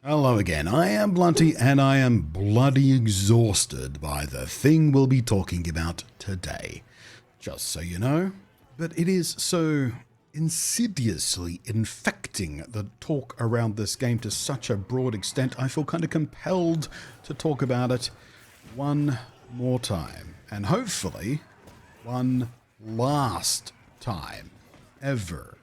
Hello again, I am Blunty and I am bloody exhausted by the thing we'll be talking about today. Just so you know, but it is so insidiously infecting the talk around this game to such a broad extent, I feel kind of compelled to talk about it one more time. And hopefully, one last time ever.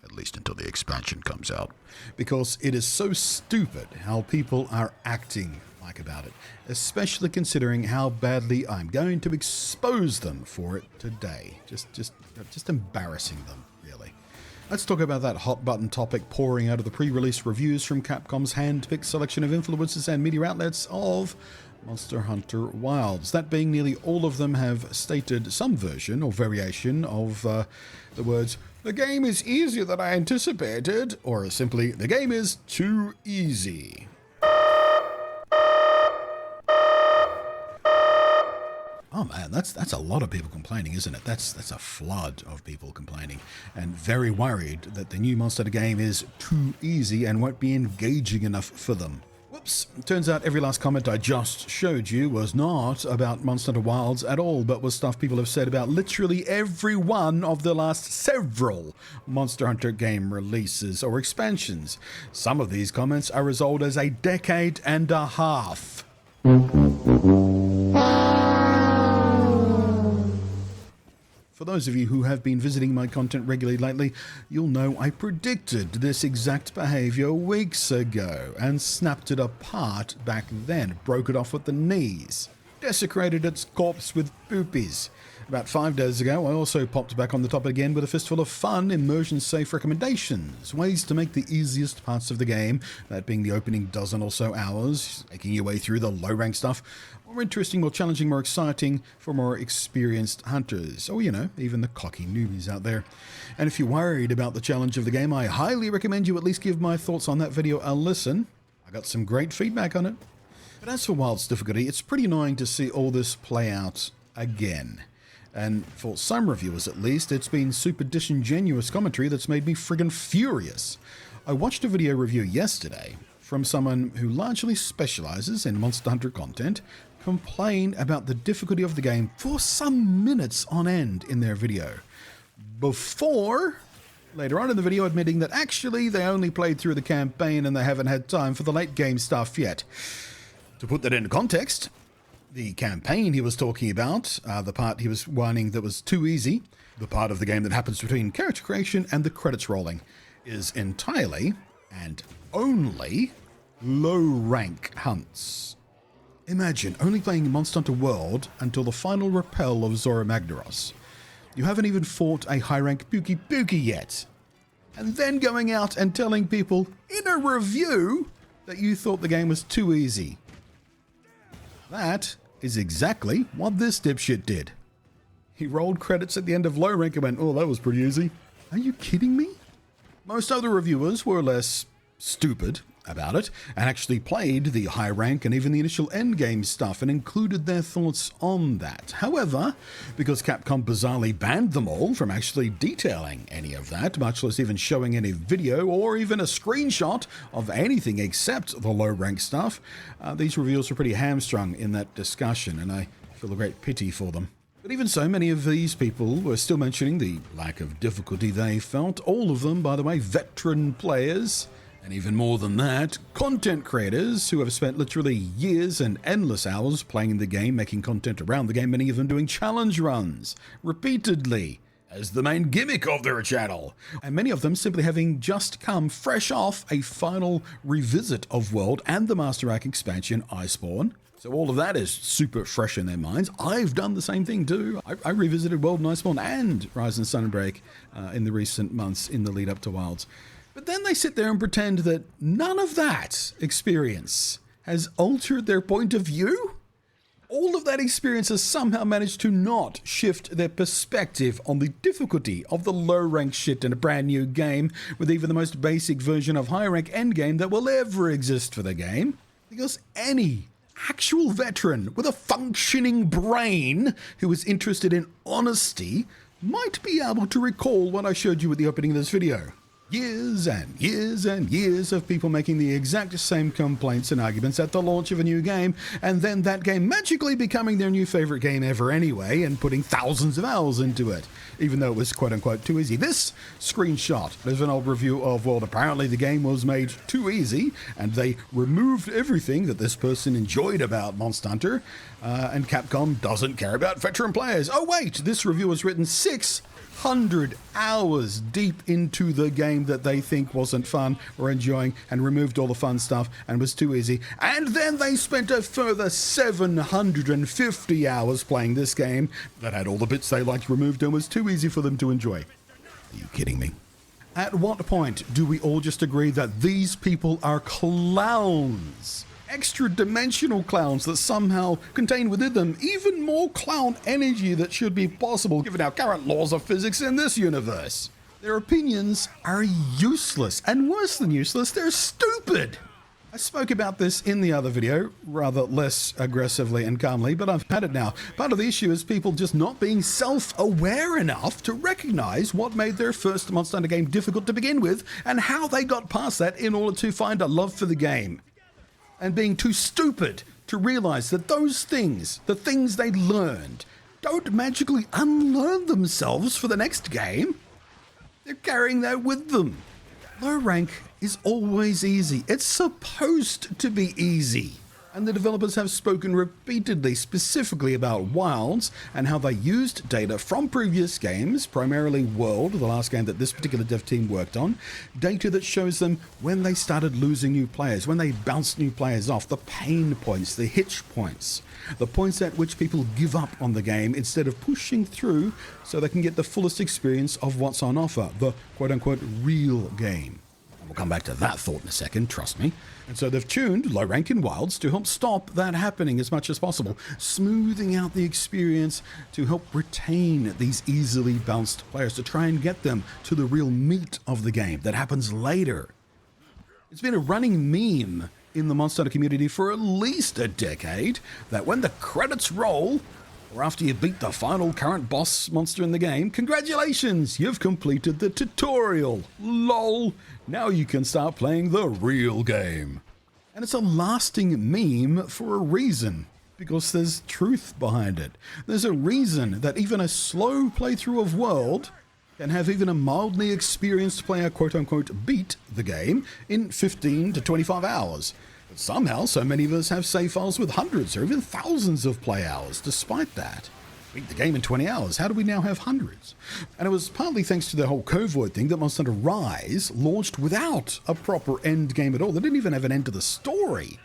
At least until the expansion comes out, because it is so stupid how people are acting like about it, especially considering how badly I'm going to expose them for it today. Just embarrassing them, really. Let's talk about that hot button topic pouring out of the pre-release reviews from Capcom's hand-picked selection of influencers and media outlets of Monster Hunter Wilds. That being, nearly all of them have stated some version or variation of the words, "The game is easier than I anticipated," or simply, "The game is too easy." Oh man, that's a lot of people complaining, isn't it? That's a flood of people complaining and very worried that the new Monster Hunter game is too easy and won't be engaging enough for them. Whoops, turns out every last comment I just showed you was not about Monster Hunter Wilds at all, but was stuff people have said about literally every one of the last several Monster Hunter game releases or expansions. Some of these comments are as old as a decade and a half. For those of you who have been visiting my content regularly lately, you'll know I predicted this exact behavior weeks ago and snapped it apart back then, broke it off at the knees, desecrated its corpse with poopies. About 5 days ago, I also popped back on the topic again with a fistful of fun, immersion-safe recommendations, ways to make the easiest parts of the game, that being the opening dozen or so hours, making your way through the low-rank stuff, more interesting, more challenging, more exciting for more experienced hunters, or, you know, even the cocky newbies out there. And if you're worried about the challenge of the game, I highly recommend you at least give my thoughts on that video a listen. I got some great feedback on it. But as for Wild's difficulty, it's pretty annoying to see all this play out again. And for some reviewers at least, it's been super disingenuous commentary that's made me friggin' furious. I watched a video review yesterday from someone who largely specializes in Monster Hunter content complain about the difficulty of the game for some minutes on end in their video, before later on in the video admitting that actually they only played through the campaign and they haven't had time for the late game stuff yet. To put that into context, the campaign he was talking about, the part he was whining that was too easy, the part of the game that happens between character creation and the credits rolling, is entirely and only low-rank hunts. Imagine only playing Monster Hunter World until the final rappel of Zorah Magdaros. You haven't even fought a high-rank Pookie yet. And then going out and telling people in a review that you thought the game was too easy. That is exactly what this dipshit did. He rolled credits at the end of low rank and went, "Oh, that was pretty easy." Are you kidding me? Most other reviewers were less stupid about it and actually played the high rank and even the initial endgame stuff and included their thoughts on that. However, because Capcom bizarrely banned them all from actually detailing any of that, much less even showing any video or even a screenshot of anything except the low rank stuff, these reviewers were pretty hamstrung in that discussion, and I feel a great pity for them. But even so, many of these people were still mentioning the lack of difficulty they felt. All of them, by the way, veteran players. And even more than that, content creators who have spent literally years and endless hours playing the game, making content around the game, many of them doing challenge runs repeatedly as the main gimmick of their channel. And many of them simply having just come fresh off a final revisit of World and the Master Arc expansion, Iceborne. So all of that is super fresh in their minds. I've done the same thing too. I revisited World and Iceborne and Rise and Sunbreak in the recent months in the lead up to Wilds. But then they sit there and pretend that none of that experience has altered their point of view. All of that experience has somehow managed to not shift their perspective on the difficulty of the low-rank shit in a brand new game with even the most basic version of high-rank endgame that will ever exist for the game. Because any actual veteran with a functioning brain who is interested in honesty might be able to recall what I showed you at the opening of this video. Years and years and years of people making the exact same complaints and arguments at the launch of a new game, and then that game magically becoming their new favorite game ever anyway, and putting thousands of hours into it, even though it was quote-unquote too easy. This screenshot is an old review of, well, apparently the game was made too easy, and they removed everything that this person enjoyed about Monster Hunter, and Capcom doesn't care about veteran players. Oh wait, this review was written 600 hours deep into the game that they think wasn't fun or enjoying, and removed all the fun stuff and was too easy. And then they spent a further 750 hours playing this game that had all the bits they liked removed and was too easy for them to enjoy. Are you kidding me? At what point do we all just agree that these people are clowns? Extra-dimensional clowns that somehow contain within them even more clown energy that should be possible given our current laws of physics in this universe. Their opinions are useless, and worse than useless, they're stupid. I spoke about this in the other video, rather less aggressively and calmly, but I've had it now. Part of the issue is people just not being self-aware enough to recognize what made their first Monster Hunter game difficult to begin with, and how they got past that in order to find a love for the game. And being too stupid to realize that those things, the things they learned, don't magically unlearn themselves for the next game. They're carrying that with them. Low rank is always easy. It's supposed to be easy. And the developers have spoken repeatedly, specifically about Wilds and how they used data from previous games, primarily World, the last game that this particular dev team worked on, data that shows them when they started losing new players, when they bounced new players off, the pain points, the hitch points, the points at which people give up on the game instead of pushing through so they can get the fullest experience of what's on offer, the quote-unquote real game. We'll come back to that thought in a second, trust me. And so they've tuned low rank in Wilds to help stop that happening as much as possible, smoothing out the experience to help retain these easily bounced players, to try and get them to the real meat of the game that happens later. It's been a running meme in the Monster Hunter community for at least a decade that when the credits roll, or after you beat the final current boss monster in the game, congratulations, you've completed the tutorial. LOL. Now you can start playing the real game. And it's a lasting meme for a reason, because there's truth behind it. There's a reason that even a slow playthrough of World can have even a mildly experienced player quote-unquote beat the game in 15 to 25 hours. But somehow, so many of us have save files with hundreds or even thousands of play hours. Despite that, beat the game in 20 hours. How do we now have hundreds? And it was partly thanks to the whole Covoid thing that Monster Hunter Rise launched without a proper end game at all. They didn't even have an end to the story.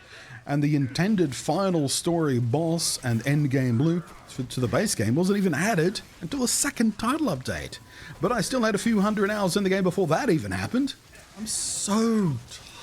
And the intended final story boss and end game loop to the base game wasn't even added until the second title update. But I still had a few hundred hours in the game before that even happened. I'm so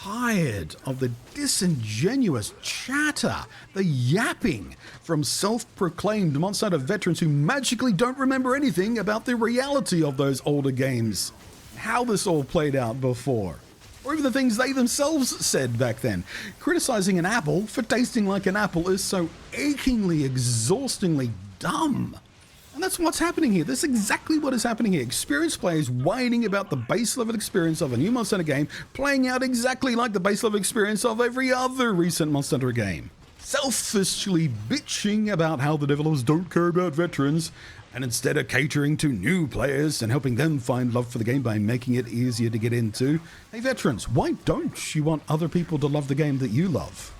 tired of the disingenuous chatter, the yapping from self-proclaimed Monster Hunter veterans who magically don't remember anything about the reality of those older games, how this all played out before, or even the things they themselves said back then. Criticizing an apple for tasting like an apple is so achingly, exhaustingly dumb. And that's what's happening here. That's exactly what is happening here. Experienced players whining about the base level experience of a new Monster Hunter game playing out exactly like the base level experience of every other recent Monster Hunter game. Selfishly bitching about how the developers don't care about veterans and instead are catering to new players and helping them find love for the game by making it easier to get into. Hey veterans, why don't you want other people to love the game that you love?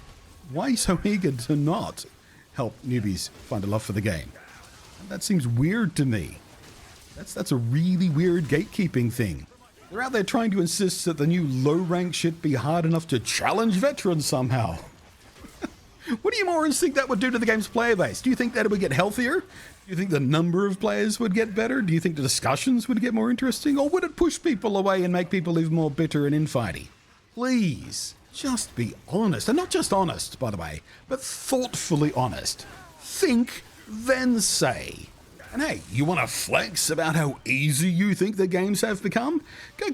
Why so eager to not help newbies find a love for the game? That seems weird to me. That's a really weird gatekeeping thing. They're out there trying to insist that the new low rank shit be hard enough to challenge veterans somehow. What do you more think that would do to the game's player base? Do you think that it would get healthier? Do you think the number of players would get better? Do you think the discussions would get more interesting? Or would it push people away and make people even more bitter and infighty? Please, just be honest. And not just honest, by the way, but thoughtfully honest. Think, then say. And hey, you want to flex about how easy you think the games have become?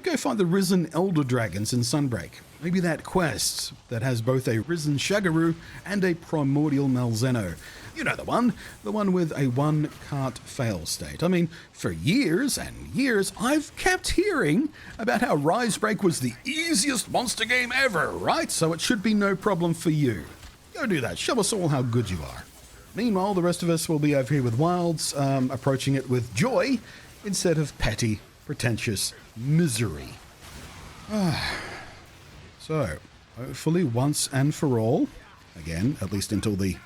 Go find the Risen Elder Dragons in Sunbreak. Maybe that quest that has both a Risen Shagaru and a Primordial Malzeno. You know the one with a one-cart fail state. I mean, for years and years, I've kept hearing about how Risebreak was the easiest monster game ever, right? So it should be no problem for you. Go do that. Show us all how good you are. Meanwhile, the rest of us will be over here with Wilds, approaching it with joy instead of petty, pretentious misery. So, hopefully once and for all, again, at least until the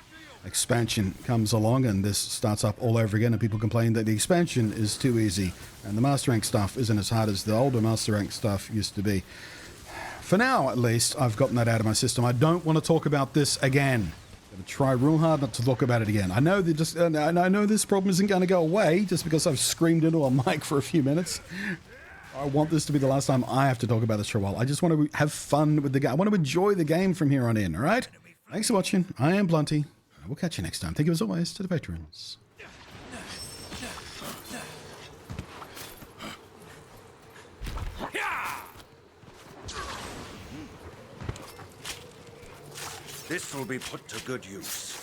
expansion comes along and this starts up all over again and people complain that the expansion is too easy and the Master Rank stuff isn't as hard as the older Master Rank stuff used to be. For now, at least, I've gotten that out of my system. I don't want to talk about this again. I'm going to try real hard not to talk about it again. I know I know this problem isn't going to go away just because I've screamed into a mic for a few minutes. I want this to be the last time I have to talk about this for a while. I just want to have fun with the game. I want to enjoy the game from here on in, all right? Thanks for watching. I am Blunty. We'll catch you next time. Thank you as always to the patrons. This will be put to good use.